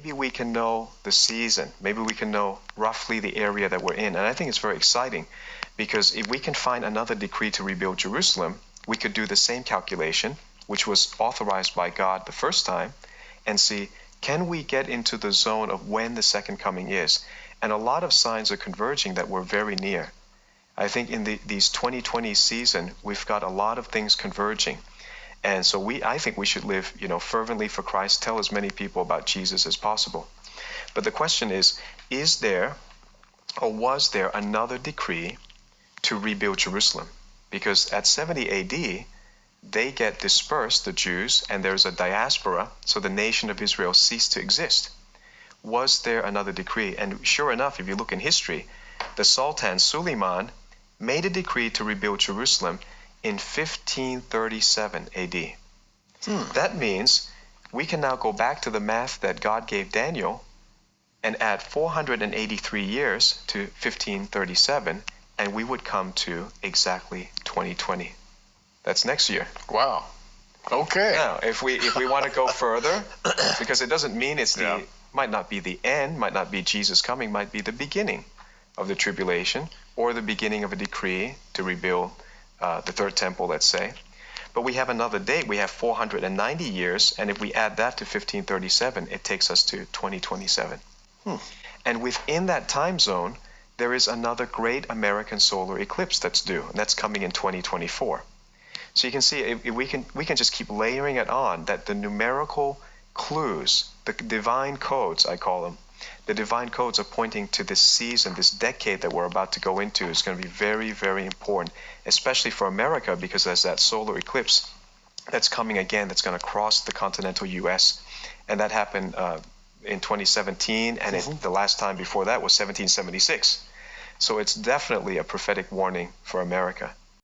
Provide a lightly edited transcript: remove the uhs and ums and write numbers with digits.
maybe we can know the season. Maybe we can know roughly the area that we're in. And I think it's very exciting because if we can find another decree to rebuild Jerusalem, we could do the same calculation, which was authorized by God the first time, and see, can we get into the zone of when the second coming is? And a lot of signs are converging that we're very near. I think in these 2020 season, we've got a lot of things converging. And so I think we should live, fervently for Christ, tell as many people about Jesus as possible. But the question is there or was there another decree to rebuild Jerusalem? Because at 70 AD, they get dispersed, the Jews, and there's a diaspora, so the nation of Israel ceased to exist. Was there another decree? And sure enough, if you look in history, the Sultan Suleiman made a decree to rebuild Jerusalem in 1537 AD. That means we can now go back to the math that God gave Daniel and add 483 years to 1537, and we would come to exactly 2020. That's next year. Wow. Okay. Now, if we want to go further, because it doesn't mean might not be the end, might not be Jesus coming, might be the beginning of the tribulation or the beginning of a decree to rebuild the third temple, let's say. But we have another date. We have 490 years, and if we add that to 1537, it takes us to 2027. And within that time zone, there is another great American solar eclipse that's due, and that's coming in 2024. So you can see, if we can just keep layering it on, that the numerical clues, the divine codes, I call them, the divine codes are pointing to this season, this decade that we're about to go into is going to be very, very important, especially for America, because there's that solar eclipse that's coming again that's going to cross the continental U.S. And that happened in 2017, and the last time before that was 1776. So it's definitely a prophetic warning for America.